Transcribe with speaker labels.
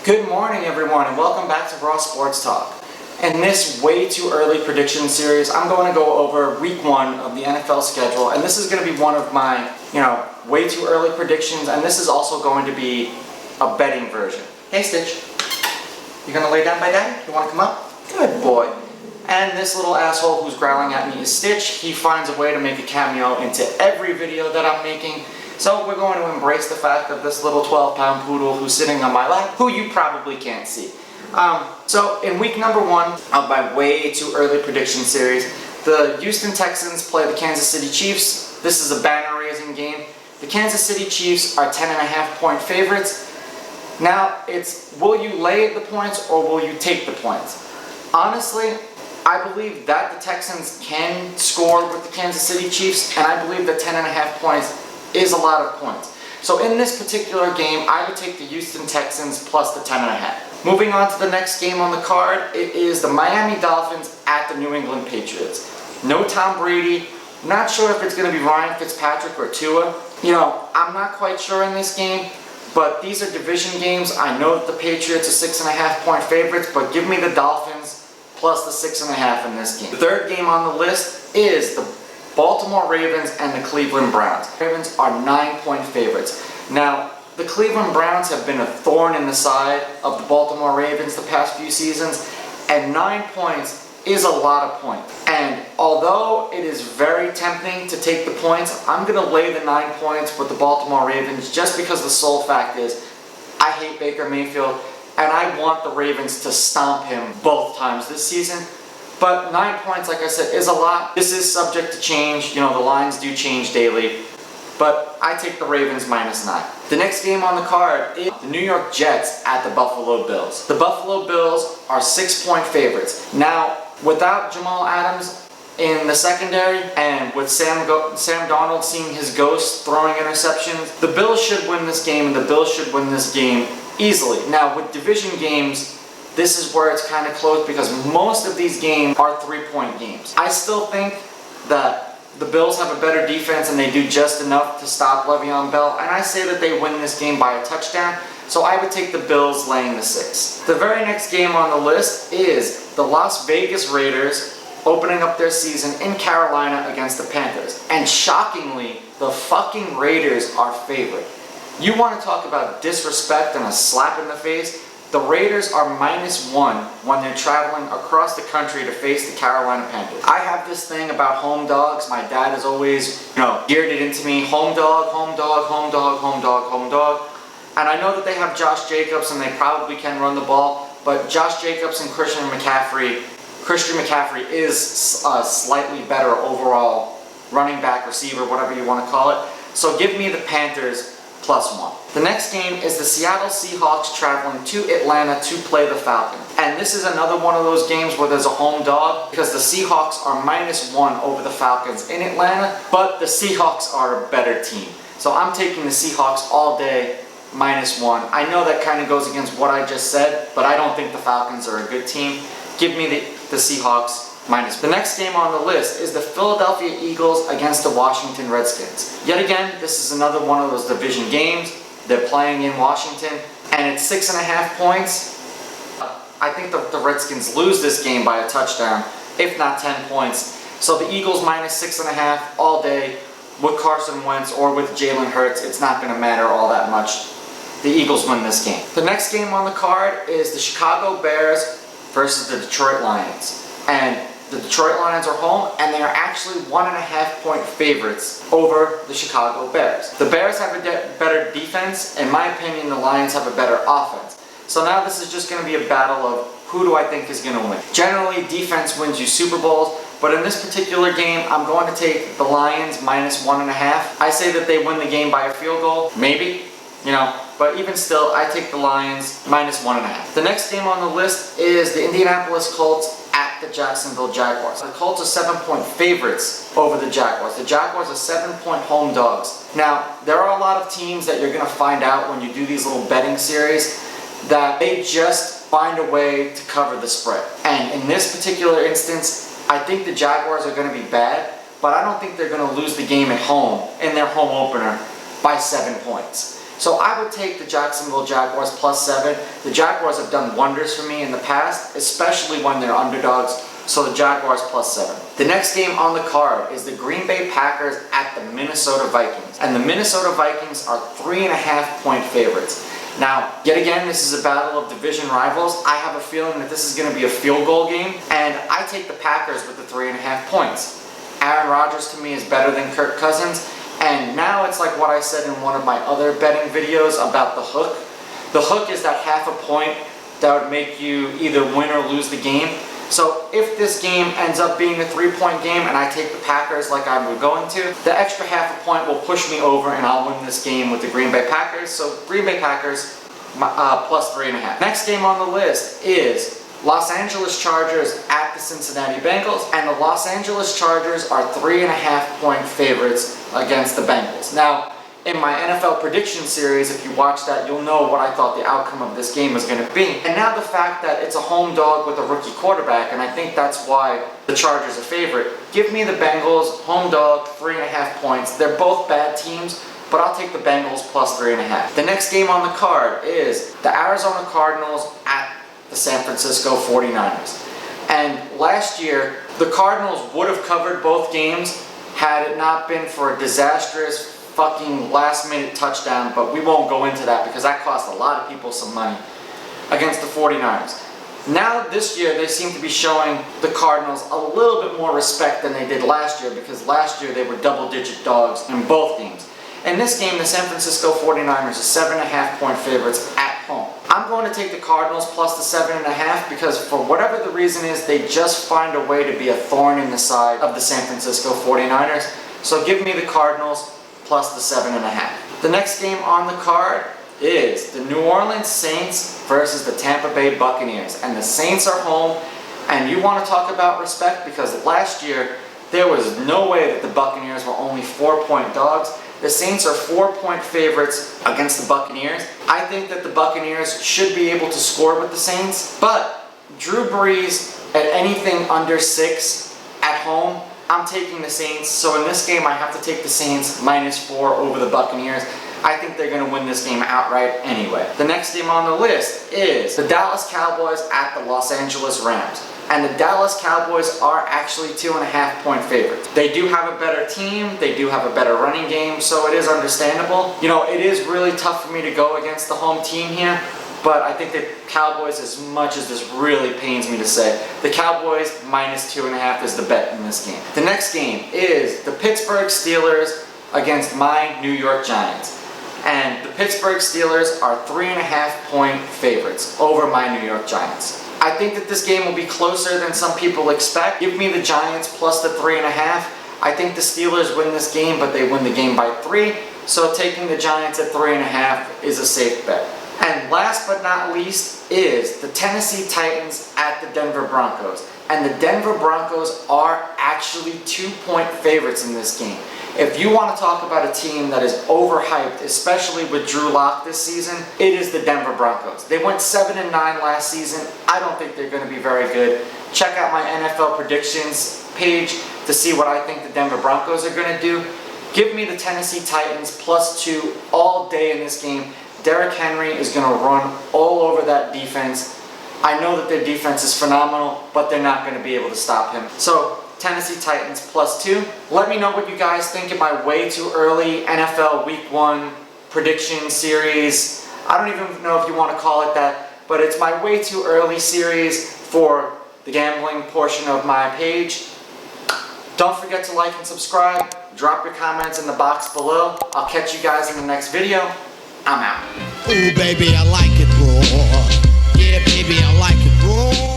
Speaker 1: Good morning, everyone, and welcome back to Raw Sports Talk. In this way too early prediction series, I'm going to go over week 1 of the NFL schedule, and this is going to be one of my, way too early predictions, and this is also going to be a betting version. Hey, Stitch. You going to lay down by Daddy? You want to come up? Good boy. And this little asshole who's growling at me is Stitch. He finds a way to make a cameo into every video that I'm making. So we're going to embrace the fact of this little 12-pound poodle who's sitting on my lap, who you probably can't see. So in week number 1 of my way too early prediction series, the Houston Texans play the Kansas City Chiefs. This is a banner-raising game. The Kansas City Chiefs are 10.5-point favorites. Now, it's will you lay the points or will you take the points? Honestly, I believe that the Texans can score with the Kansas City Chiefs, and I believe that 10.5 points is a lot of points. So in this particular game, I would take the Houston Texans plus the 10.5. Moving on to the next game on the card, it is the Miami Dolphins at the New England Patriots. No Tom Brady. Not sure if it's going to be Ryan Fitzpatrick or Tua. I'm not quite sure in this game, but these are division games. I know that the Patriots are 6.5-point favorites, but give me the Dolphins plus the 6.5 in this game. The third game on the list is the Baltimore Ravens and the Cleveland Browns. Ravens are 9-point favorites. Now, the Cleveland Browns have been a thorn in the side of the Baltimore Ravens the past few seasons, and 9 points is a lot of points. And although it is very tempting to take the points, I'm going to lay the 9 points with the Baltimore Ravens just because the sole fact is I hate Baker Mayfield, and I want the Ravens to stomp him both times this season. But 9 points, like I said, is a lot. This is subject to change. The lines do change daily. But I take the Ravens minus 9. The next game on the card is the New York Jets at the Buffalo Bills. The Buffalo Bills are 6-point favorites. Now, without Jamal Adams in the secondary and with Sam Darnold seeing his ghost throwing interceptions, the Bills should win this game, and the Bills should win this game easily. Now, with division games, this is where it's kind of close because most of these games are 3-point games. I still think that the Bills have a better defense and they do just enough to stop Le'Veon Bell, and I say that they win this game by a touchdown, so I would take the Bills laying the 6. The very next game on the list is the Las Vegas Raiders opening up their season in Carolina against the Panthers. And shockingly, the fucking Raiders are favored. You want to talk about disrespect and a slap in the face? The Raiders are -1 when they're traveling across the country to face the Carolina Panthers. I have this thing about home dogs. My dad has always, geared it into me. Home dog, home dog, home dog, home dog, home dog. And I know that they have Josh Jacobs and they probably can run the ball, but Josh Jacobs and Christian McCaffrey is a slightly better overall running back, receiver, whatever you want to call it. So give me the Panthers +1. The next game is the Seattle Seahawks traveling to Atlanta to play the Falcons. And this is another one of those games where there's a home dog because the Seahawks are -1 over the Falcons in Atlanta, but the Seahawks are a better team. So I'm taking the Seahawks all day -1. I know that kind of goes against what I just said, but I don't think the Falcons are a good team. Give me the Seahawks -1. The next game on the list is the Philadelphia Eagles against the Washington Redskins. Yet again, this is another one of those division games. They're playing in Washington, and it's 6.5 points. I think the Redskins lose this game by a touchdown, if not 10 points. So the Eagles -6.5 all day with Carson Wentz or with Jalen Hurts. It's not going to matter all that much. The Eagles win this game. The next game on the card is the Chicago Bears versus the Detroit Lions. And the Detroit Lions are home, and they are actually 1.5-point favorites over the Chicago Bears. The Bears have a better defense. In my opinion, the Lions have a better offense. So now this is just going to be a battle of who do I think is going to win. Generally, defense wins you Super Bowls, but in this particular game, I'm going to take the Lions -1.5. I say that they win the game by a field goal, maybe, but even still, I take the Lions -1.5. The next game on the list is the Indianapolis Colts at the Jacksonville Jaguars. The Colts are 7-point favorites over the Jaguars. The Jaguars are 7-point home dogs. Now, there are a lot of teams that you're going to find out when you do these little betting series that they just find a way to cover the spread. And in this particular instance, I think the Jaguars are going to be bad, but I don't think they're going to lose the game at home in their home opener by 7 points. So I would take the Jacksonville Jaguars +7. The Jaguars have done wonders for me in the past, especially when they're underdogs. So the Jaguars +7. The next game on the card is the Green Bay Packers at the Minnesota Vikings. And the Minnesota Vikings are 3.5-point favorites. Now, yet again, this is a battle of division rivals. I have a feeling that this is going to be a field goal game, and I take the Packers with the 3.5 points. Aaron Rodgers to me is better than Kirk Cousins, and now it's like what I said in one of my other betting videos about the hook. The hook is that half a point that would make you either win or lose the game. So if this game ends up being a 3-point game and I take the Packers like I'm going to, the extra half a point will push me over and I'll win this game with the Green Bay Packers. So Green Bay Packers +3.5. Next game on the list is Los Angeles Chargers at the Cincinnati Bengals, and the Los Angeles Chargers are 3.5-point favorites against the Bengals. Now, in my NFL prediction series, if you watch that, you'll know what I thought the outcome of this game was going to be. And now the fact that it's a home dog with a rookie quarterback, and I think that's why the Chargers are favorite. Give me the Bengals, home dog, 3.5 points. They're both bad teams, but I'll take the Bengals +3.5. The next game on the card is the Arizona Cardinals at the San Francisco 49ers. And last year, the Cardinals would have covered both games had it not been for a disastrous fucking last-minute touchdown, but we won't go into that because that cost a lot of people some money against the 49ers. Now this year, they seem to be showing the Cardinals a little bit more respect than they did last year, because last year they were double-digit dogs in both games. In this game, the San Francisco 49ers are 7.5-point favorites at home. I'm going to take the Cardinals plus the 7.5 because for whatever the reason is, they just find a way to be a thorn in the side of the San Francisco 49ers. So give me the Cardinals plus the 7.5. The next game on the card is the New Orleans Saints versus the Tampa Bay Buccaneers. And the Saints are home, and you want to talk about respect because last year there was no way that the Buccaneers were only 4-point dogs. The Saints are 4-point favorites against the Buccaneers. I think that the Buccaneers should be able to score with the Saints, but Drew Brees at anything under 6 at home, I'm taking the Saints. So in this game, I have to take the Saints -4 over the Buccaneers. I think they're going to win this game outright anyway. The next game on the list is the Dallas Cowboys at the Los Angeles Rams. And the Dallas Cowboys are actually 2.5-point favorites. They do have a better team, they do have a better running game, so it is understandable. You know, it is really tough for me to go against the home team here, but I think the Cowboys, as much as this really pains me to say, the Cowboys -2.5 is the bet in this game. The next game is the Pittsburgh Steelers against my New York Giants. And the Pittsburgh Steelers are 3.5-point favorites over my New York Giants. I think that this game will be closer than some people expect. Give me the Giants plus the 3.5. I think the Steelers win this game, but they win the game by 3. So taking the Giants at 3.5 is a safe bet. And last but not least is the Tennessee Titans at the Denver Broncos. And the Denver Broncos are actually 2-point favorites in this game. If you want to talk about a team that is overhyped, especially with Drew Lock this season, it is the Denver Broncos. They went 7-9 last season. I don't think they're going to be very good. Check out my NFL predictions page to see what I think the Denver Broncos are going to do. Give me the Tennessee Titans +2 all day in this game. Derrick Henry is going to run all over that defense. I know that their defense is phenomenal, but they're not going to be able to stop him. So Tennessee Titans +2. Let me know what you guys think of my way too early NFL Week 1 prediction series. I don't even know if you want to call it that, but it's my way too early series for the gambling portion of my page. Don't forget to like and subscribe. Drop your comments in the box below. I'll catch you guys in the next video. I'm out.
Speaker 2: Ooh, baby, I like it raw. Yeah, baby, I like it raw.